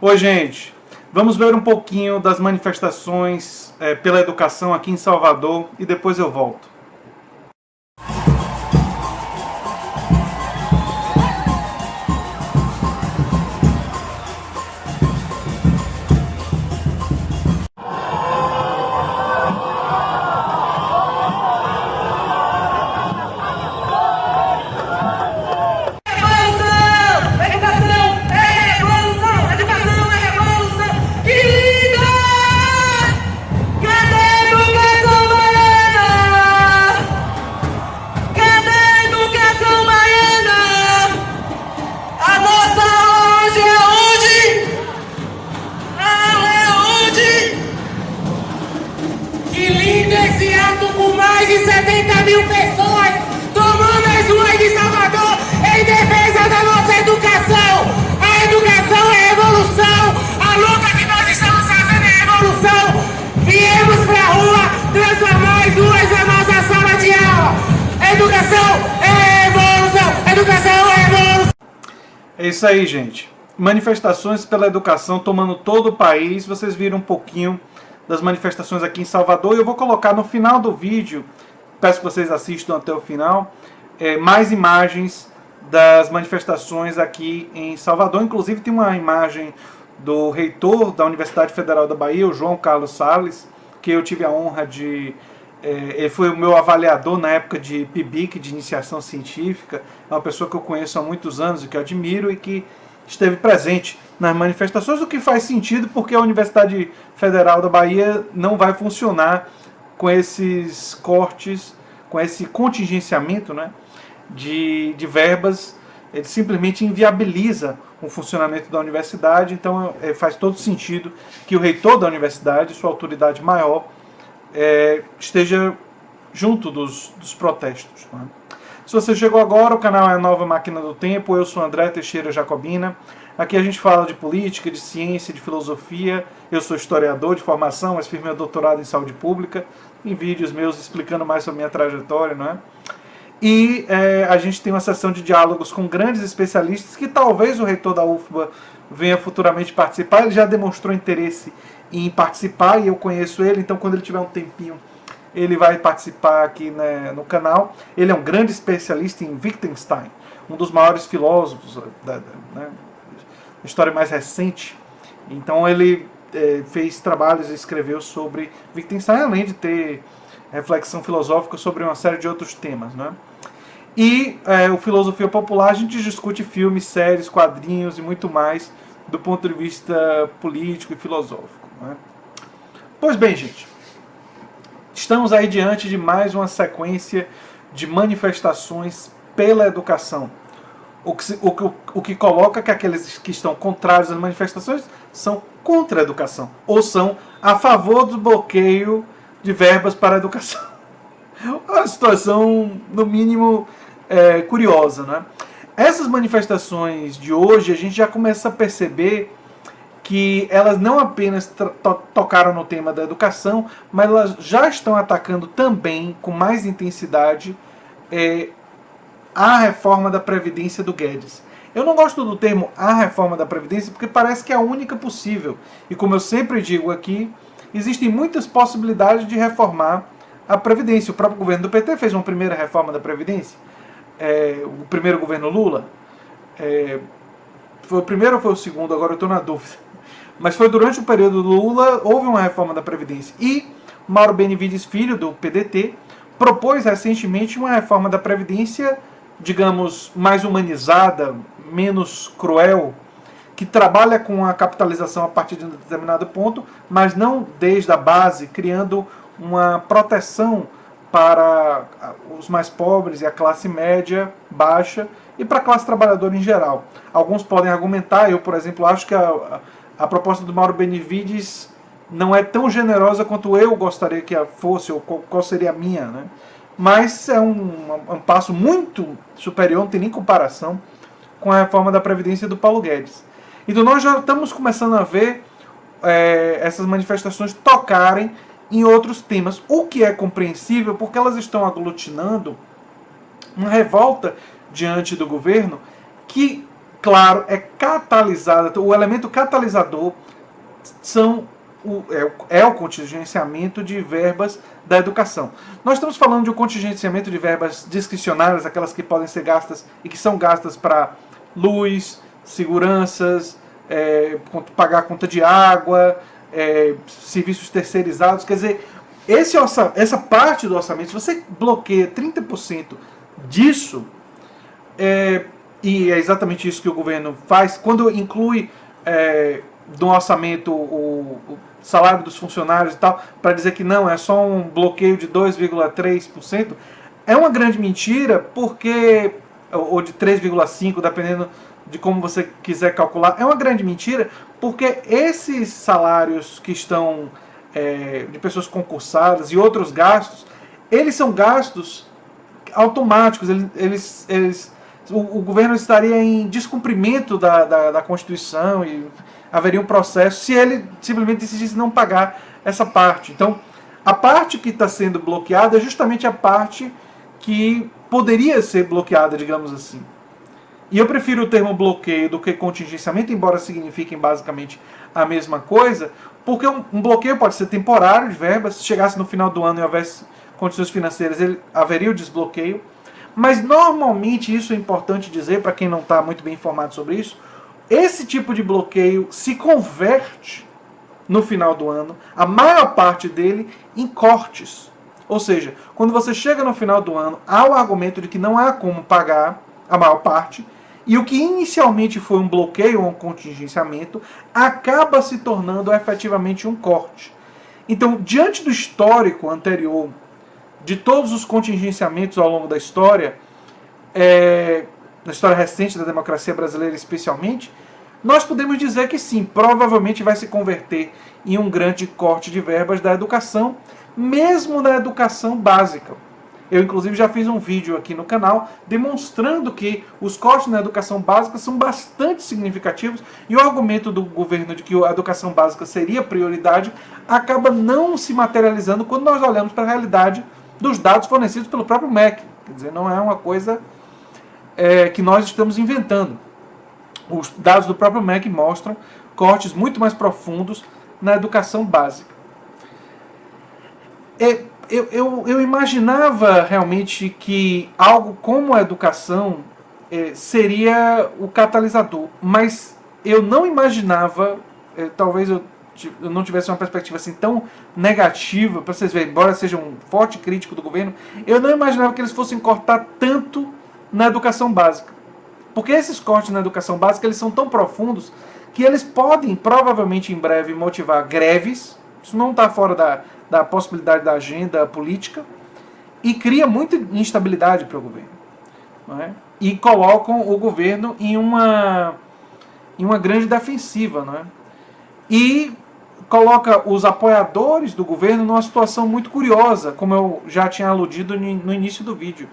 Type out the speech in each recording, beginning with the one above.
Oi, gente. Vamos ver um pouquinho das manifestações pela educação aqui em Salvador e depois eu volto. Com mais de 70 mil pessoas tomando as ruas de Salvador em defesa da nossa educação. A educação é revolução. A luta que nós estamos fazendo é revolução. Viemos pra rua transformar as ruas na nossa sala de aula. Educação é revolução. Educação é revolução. É isso aí, gente. Manifestações pela educação tomando todo o país. Vocês viram um pouquinho das manifestações aqui em Salvador. E eu vou colocar no final do vídeo, peço que vocês assistam até o final, mais imagens das manifestações aqui em Salvador. Inclusive tem uma imagem do reitor da Universidade Federal da Bahia, o João Carlos Salles, que eu tive a honra de... ele foi o meu avaliador na época de PIBIC, de iniciação científica. É uma pessoa que eu conheço há muitos anos e que eu admiro e que esteve presente nas manifestações, o que faz sentido porque a Universidade Federal da Bahia não vai funcionar com esses cortes, com esse contingenciamento, né, de verbas. Ele simplesmente inviabiliza o funcionamento da universidade. Então faz todo sentido que o reitor da universidade, sua autoridade maior, esteja junto dos protestos, né? Se você chegou agora, o canal é a Nova Máquina do Tempo, eu sou André Teixeira Jacobina. Aqui a gente fala de política, de ciência, de filosofia. Eu sou historiador de formação, mas fiz meu doutorado em saúde pública, em vídeos meus explicando mais sobre a minha trajetória, não é? E a gente tem uma sessão de diálogos com grandes especialistas que talvez o reitor da UFBA venha futuramente participar. Ele já demonstrou interesse em participar e eu conheço ele, então quando ele tiver um tempinho ele vai participar aqui, né, no canal. Ele é um grande especialista em Wittgenstein, um dos maiores filósofos da história mais recente. Então ele fez trabalhos e escreveu sobre Wittgenstein, além de ter reflexão filosófica sobre uma série de outros temas, né? E o Filosofia Popular, a gente discute filmes, séries, quadrinhos e muito mais do ponto de vista político e filosófico, né? Pois bem, gente, estamos aí diante de mais uma sequência de manifestações pela educação. O que coloca que aqueles que estão contrários às manifestações são contra a educação, ou são a favor do bloqueio de verbas para a educação. Uma situação, no mínimo, curiosa, né? Essas manifestações de hoje, a gente já começa a perceber que elas não apenas tocaram no tema da educação, mas elas já estão atacando também, com mais intensidade, a reforma da Previdência do Guedes. Eu não gosto do termo a reforma da Previdência porque parece que é a única possível. E como eu sempre digo aqui, existem muitas possibilidades de reformar a Previdência. O próprio governo do PT fez uma primeira reforma da Previdência. O primeiro governo Lula. Foi o primeiro ou foi o segundo? Agora eu estou na dúvida. Mas foi durante o período do Lula, houve uma reforma da Previdência. E Mauro Benevides Filho, do PDT, propôs recentemente uma reforma da Previdência, digamos, mais humanizada, menos cruel, que trabalha com a capitalização a partir de um determinado ponto, mas não desde a base, criando uma proteção para os mais pobres e a classe média, baixa, e para a classe trabalhadora em geral. Alguns podem argumentar, eu, por exemplo, acho que a proposta do Mauro Benevides não é tão generosa quanto eu gostaria que fosse, ou qual seria a minha, né? Mas é um passo muito superior, não tem nem comparação com a reforma da Previdência do Paulo Guedes. Então nós já estamos começando a ver essas manifestações tocarem em outros temas, o que é compreensível porque elas estão aglutinando uma revolta diante do governo que claro, é catalisada. O elemento catalisador é o contingenciamento de verbas da educação. Nós estamos falando de um contingenciamento de verbas discricionárias, aquelas que podem ser gastas e que são gastas para luz, seguranças, pagar a conta de água, serviços terceirizados. Quer dizer, essa parte do orçamento, se você bloqueia 30% disso, e é exatamente isso que o governo faz, quando inclui no orçamento o salário dos funcionários e tal, para dizer que não, é só um bloqueio de 2,3%, é uma grande mentira, porque, ou de 3,5%, dependendo de como você quiser calcular, é uma grande mentira, porque esses salários que estão de pessoas concursadas e outros gastos, eles são gastos automáticos, o governo estaria em descumprimento da Constituição e haveria um processo se ele simplesmente decidisse não pagar essa parte. Então, a parte que está sendo bloqueada é justamente a parte que poderia ser bloqueada, digamos assim. E eu prefiro o termo bloqueio do que contingenciamento, embora signifiquem basicamente a mesma coisa, porque um bloqueio pode ser temporário de verbas, se chegasse no final do ano e houvesse condições financeiras, haveria o desbloqueio. Mas normalmente, isso é importante dizer para quem não está muito bem informado sobre isso, esse tipo de bloqueio se converte no final do ano, a maior parte dele, em cortes. Ou seja, quando você chega no final do ano, há o argumento de que não há como pagar a maior parte, e o que inicialmente foi um bloqueio ou um contingenciamento, acaba se tornando efetivamente um corte. Então, diante do histórico anterior, de todos os contingenciamentos ao longo da história, na história recente da democracia brasileira especialmente, nós podemos dizer que sim, provavelmente vai se converter em um grande corte de verbas da educação, mesmo na educação básica. Eu, inclusive, já fiz um vídeo aqui no canal demonstrando que os cortes na educação básica são bastante significativos e o argumento do governo de que a educação básica seria prioridade acaba não se materializando quando nós olhamos para a realidade dos dados fornecidos pelo próprio MEC. Quer dizer, não é uma coisa que nós estamos inventando. Os dados do próprio MEC mostram cortes muito mais profundos na educação básica. Eu imaginava realmente que algo como a educação seria o catalisador, mas eu não imaginava, talvez eu não tivesse uma perspectiva assim tão negativa, para vocês verem, embora seja um forte crítico do governo, eu não imaginava que eles fossem cortar tanto na educação básica. Porque esses cortes na educação básica, eles são tão profundos que eles podem, provavelmente em breve, motivar greves. Isso não está fora da possibilidade da agenda política, e cria muita instabilidade para o governo. Não é? E colocam o governo em uma grande defensiva. Não é? E coloca os apoiadores do governo numa situação muito curiosa, como eu já tinha aludido no início do vídeo,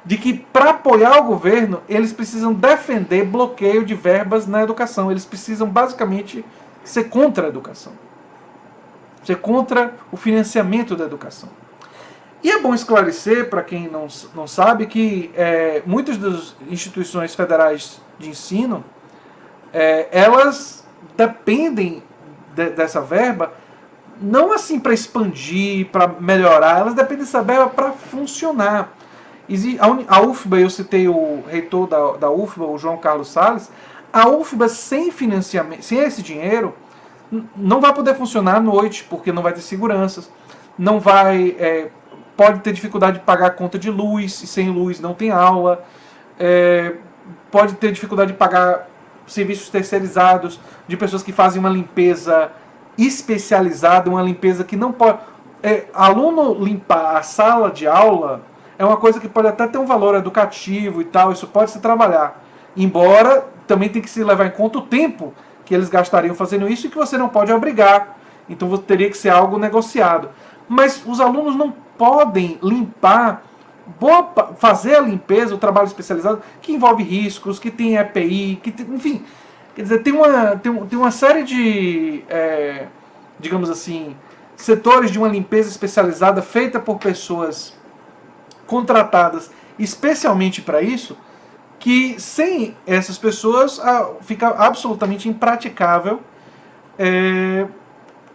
de que para apoiar o governo, eles precisam defender bloqueio de verbas na educação. Eles precisam basicamente ser contra a educação. Ser contra o financiamento da educação. E é bom esclarecer, para quem não sabe, que muitas das instituições federais de ensino, elas dependem dessa verba, não assim para expandir, para melhorar, elas dependem dessa verba para funcionar. A UFBA, eu citei o reitor da UFBA, o João Carlos Salles, a UFBA sem financiamento, sem esse dinheiro, não vai poder funcionar à noite, porque não vai ter seguranças, não vai, pode ter dificuldade de pagar a conta de luz, e sem luz não tem aula, pode ter dificuldade de pagar serviços terceirizados, de pessoas que fazem uma limpeza especializada, uma limpeza que não pode... aluno limpar a sala de aula é uma coisa que pode até ter um valor educativo e tal, isso pode se trabalhar, embora também tem que se levar em conta o tempo que eles gastariam fazendo isso e que você não pode obrigar. Então teria que ser algo negociado. Mas os alunos não podem limpar, fazer a limpeza, o trabalho especializado, que envolve riscos, que tem EPI, enfim, quer dizer, tem uma série de, digamos assim, setores de uma limpeza especializada feita por pessoas contratadas especialmente para isso, que sem essas pessoas fica absolutamente impraticável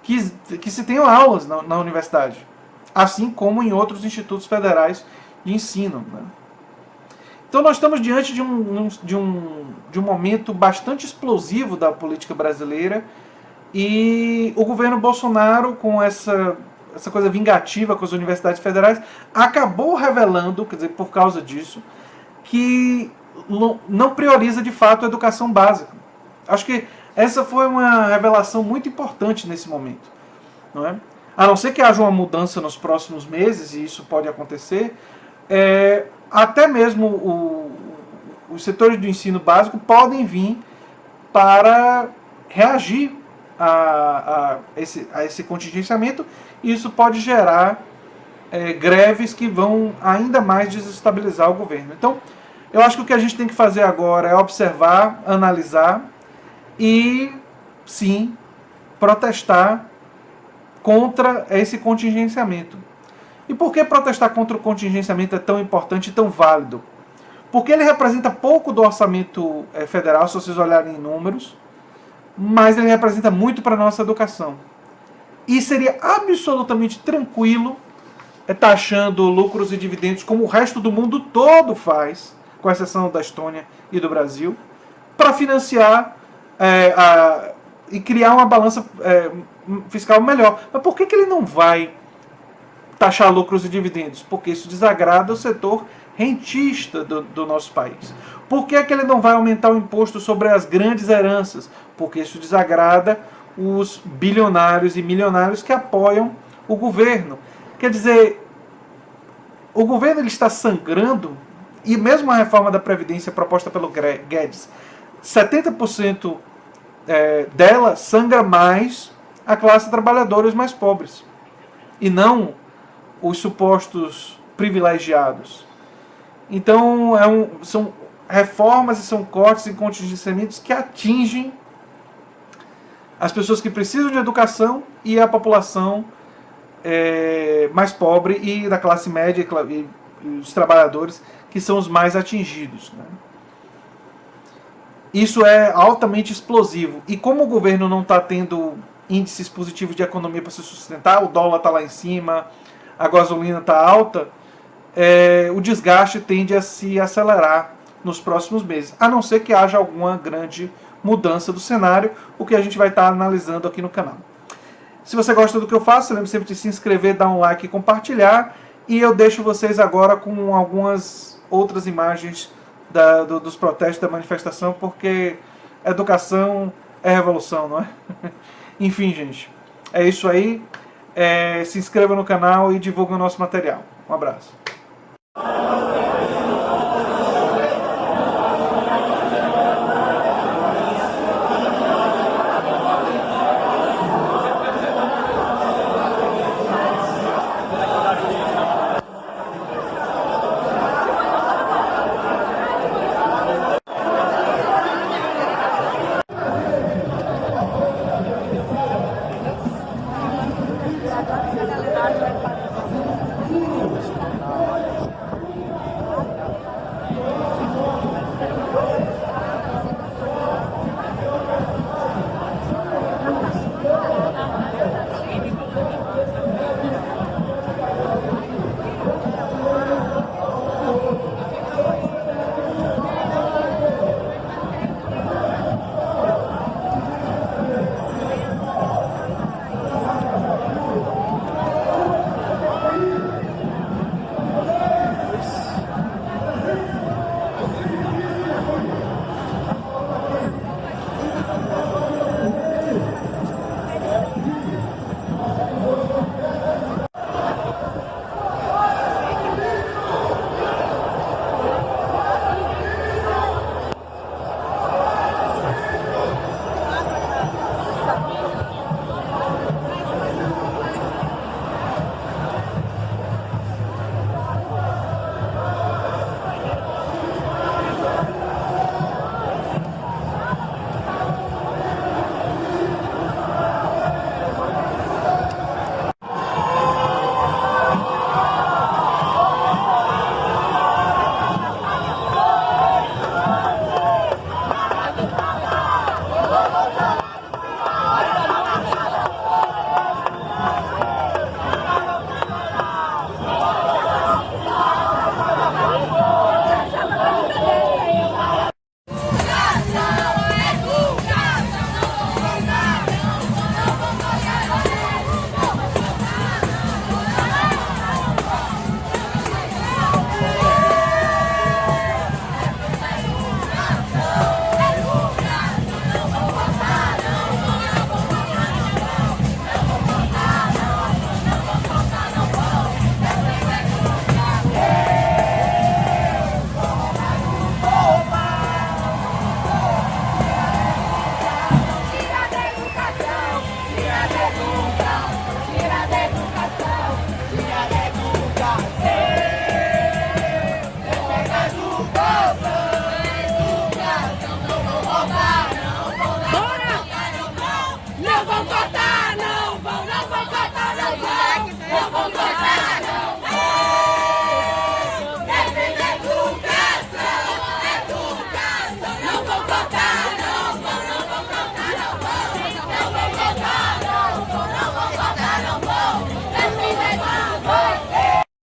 que se tenham aulas na universidade, assim como em outros institutos federais de ensino, né? Então nós estamos diante de um momento bastante explosivo da política brasileira, e o governo Bolsonaro, com essa coisa vingativa com as universidades federais, acabou revelando, quer dizer, por causa disso, que não prioriza de fato a educação básica. Acho que essa foi uma revelação muito importante nesse momento, não é? A não ser que haja uma mudança nos próximos meses, e isso pode acontecer, até mesmo os setores do ensino básico podem vir para reagir a esse contingenciamento, e isso pode gerar greves que vão ainda mais desestabilizar o governo. Então, eu acho que o que a gente tem que fazer agora é observar, analisar e, sim, protestar contra esse contingenciamento. E por que protestar contra o contingenciamento é tão importante e tão válido? Porque ele representa pouco do orçamento federal, se vocês olharem em números, mas ele representa muito para a nossa educação. E seria absolutamente tranquilo taxando lucros e dividendos, como o resto do mundo todo faz, com exceção da Estônia e do Brasil, para financiar e criar uma balança fiscal melhor. Mas por que ele não vai taxar lucros e dividendos? Porque isso desagrada o setor rentista do nosso país. Por que ele não vai aumentar o imposto sobre as grandes heranças? Porque isso desagrada os bilionários e milionários que apoiam o governo. Quer dizer, o governo ele está sangrando, e mesmo a reforma da Previdência proposta pelo Guedes, 70% dela sangra mais a classe trabalhadora e os mais pobres, e não os supostos privilegiados. Então, são reformas e são cortes e contingenciamentos que atingem as pessoas que precisam de educação e a população mais pobre e da classe média e os trabalhadores, que são os mais atingidos, né? Isso é altamente explosivo. E como o governo não está tendo índices positivos de economia para se sustentar, o dólar está lá em cima, a gasolina está alta, o desgaste tende a se acelerar nos próximos meses, a não ser que haja alguma grande mudança do cenário, o que a gente vai estar analisando aqui no canal. Se você gosta do que eu faço, lembre sempre de se inscrever, dar um like e compartilhar, e eu deixo vocês agora com algumas outras imagens dos protestos, da manifestação, porque educação é revolução, não é? Enfim, gente, é isso aí. Se inscreva no canal e divulgue o nosso material. Um abraço.